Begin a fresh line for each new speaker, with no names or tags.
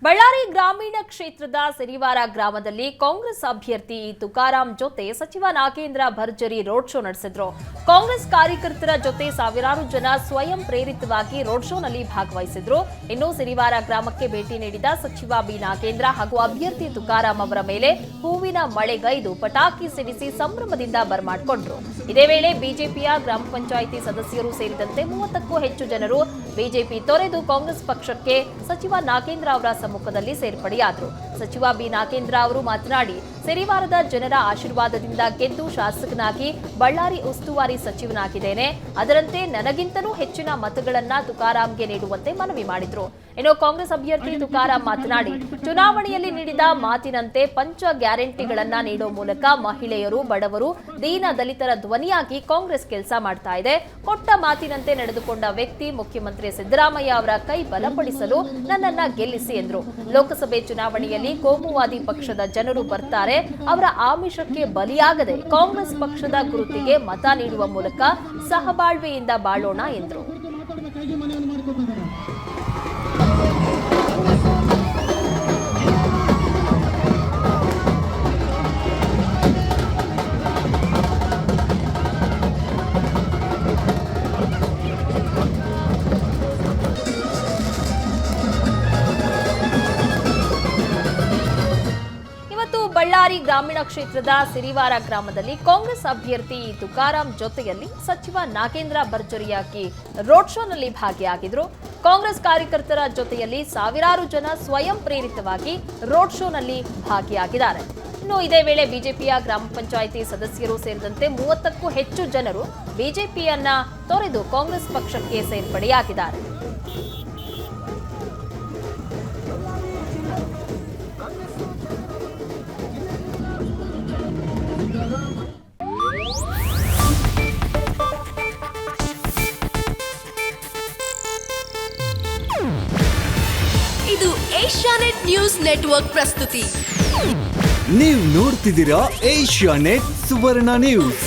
ಬಳ್ಳಾರಿ ಗ್ರಾಮೀಣ ಕ್ಷೇತ್ರದ ಸಿರಿವಾರ ಗ್ರಾಮದಲ್ಲಿ ಕಾಂಗ್ರೆಸ್ ಅಭ್ಯರ್ಥಿ ತುಕಾರಾಂ ಜೊತೆ ಸಚಿವ ನಾಗೇಂದ್ರ ಭರ್ಜರಿ ರೋಡ್ ಶೋ ನಡೆಸಿದ್ರು. ಕಾಂಗ್ರೆಸ್ ಕಾರ್ಯಕರ್ತರ ಜೊತೆ ಸಾವಿರಾರು ಜನ ಸ್ವಯಂ ಪ್ರೇರಿತವಾಗಿ ರೋಡ್ ಶೋನಲ್ಲಿ ಭಾಗವಹಿಸಿದ್ರು. ಇನ್ನು ಸಿರಿವಾರ ಗ್ರಾಮಕ್ಕೆ ಭೇಟಿ ನೀಡಿದ ಸಚಿವ ಬಿ ನಾಗೇಂದ್ರ ಹಾಗೂ ಅಭ್ಯರ್ಥಿ ತುಕಾರಾಂ ಅವರ ಮೇಲೆ ಹೂವಿನ ಮಳೆಗೈದು ಪಟಾಕಿ ಸಿಡಿಸಿ ಸಂಭ್ರಮದಿಂದ ಬರಮಾಡಿಕೊಂಡ್ರು. ಇದೇ ವೇಳೆ ಬಿಜೆಪಿಯ ಗ್ರಾಮ ಪಂಚಾಯಿತಿ ಸದಸ್ಯರು ಸೇರಿದಂತೆ 30ಕ್ಕೂ ಹೆಚ್ಚು ಜನರು ಬಿಜೆಪಿ ತೊರೆದು ಕಾಂಗ್ರೆಸ್ ಪಕ್ಷಕ್ಕೆ ಸಚಿವ ನಾಗೇಂದ್ರ ಅವರ ಸಮ್ಮುಖದಲ್ಲಿ ಸೇರ್ಪಡೆಯಾದರು. ಸಚಿವ ಬಿ ನಾಗೇಂದ್ರ ಅವರು ಮಾತನಾಡಿ, ಸಿರಿವಾರದ ಜನರ ಆಶೀರ್ವಾದದಿಂದ ಗೆದ್ದು ಶಾಸಕನಾಗಿ ಬಳ್ಳಾರಿ ಉಸ್ತುವಾರಿ ಸಚಿವನಾಗಿದ್ದೇನೆ. ಅದರಂತೆ ನನಗಿಂತಲೂ ಹೆಚ್ಚಿನ ಮತಗಳನ್ನ ತುಕಾರಾಂಗೆ ನೀಡುವಂತೆ ಮನವಿ ಮಾಡಿದ್ರು. ಇನ್ನು ಕಾಂಗ್ರೆಸ್ ಅಭ್ಯರ್ಥಿ ತುಕಾರಾಂ ಮಾತನಾಡಿ, ಚುನಾವಣೆಯಲ್ಲಿ ನೀಡಿದ ಮಾತಿನಂತೆ ಪಂಚ ಗ್ಯಾರಂಟಿಗಳನ್ನ ನೀಡುವ ಮೂಲಕ ಮಹಿಳೆಯರು, ಬಡವರು, ದೀನ ದಲಿತರ ಧ್ವನಿಯಾಗಿ ಕಾಂಗ್ರೆಸ್ ಕೆಲಸ ಮಾಡ್ತಾ ಇದೆ. ಕೊಟ್ಟ ಮಾತಿನಂತೆ ನಡೆದುಕೊಂಡ ವ್ಯಕ್ತಿ ಮುಖ್ಯಮಂತ್ರಿ ಸಿದ್ದರಾಮಯ್ಯ ಅವರ ಕೈ ಬಲಪಡಿಸಲು ನನ್ನನ್ನ ಗೆಲ್ಲಿಸಿ ಎಂದರು. ಲೋಕಸಭೆ ಚುನಾವಣೆಯಲ್ಲಿ ಕೋಮುವಾದಿ ಪಕ್ಷದ ಜನರು ಬರ್ತಾರೆ, ಅವರ ಆಮಿಷಕ್ಕೆ ಬಲಿಯಾಗದೆ ಕಾಂಗ್ರೆಸ್ ಪಕ್ಷದ ಗುರುತಿಗೆ ಮತ ನೀಡುವ ಮೂಲಕ ಸಹಬಾಳ್ವೆಯಿಂದ ಬಾಳೋಣ ಎಂದರು. ಬಳ್ಳಾರಿ ಗ್ರಾಮೀಣ ಕ್ಷೇತ್ರದ ಸಿರಿವಾರ ಗ್ರಾಮದಲ್ಲಿ ಕಾಂಗ್ರೆಸ್ ಅಭ್ಯರ್ಥಿ ತುಕಾರಾಂ ಜೊತೆಯಲ್ಲಿ ಸಚಿವ ನಾಗೇಂದ್ರ ಭರ್ಜರಿಯಾಗಿ ರೋಡ್ ಶೋನಲ್ಲಿ ಭಾಗಿಯಾಗಿದ್ರು. ಕಾಂಗ್ರೆಸ್ ಕಾರ್ಯಕರ್ತರ ಜೊತೆಯಲ್ಲಿ ಸಾವಿರಾರು ಜನ ಸ್ವಯಂ ಪ್ರೇರಿತವಾಗಿ ರೋಡ್ ಶೋನಲ್ಲಿ ಭಾಗಿಯಾಗಿದ್ದಾರೆ. ಇನ್ನು ಇದೇ ವೇಳೆ ಬಿಜೆಪಿಯ ಗ್ರಾಮ ಪಂಚಾಯಿತಿ ಸದಸ್ಯರು ಸೇರಿದಂತೆ 30ಕ್ಕೂ ಹೆಚ್ಚು ಜನರು ಬಿಜೆಪಿಯನ್ನ ತೊರೆದು ಕಾಂಗ್ರೆಸ್ ಪಕ್ಷಕ್ಕೆ ಸೇರ್ಪಡೆಯಾಗಿದ್ದಾರೆ.
ಇದು ಏಷ್ಯಾನೆಟ್ ನ್ಯೂಸ್ ನೆಟ್ವರ್ಕ್ ಪ್ರಸ್ತುತಿ.
ನೀವು ನೋಡ್ತಿದ್ದೀರಾ ಏಷ್ಯಾನೆಟ್ ಸುವರ್ಣ ನ್ಯೂಸ್.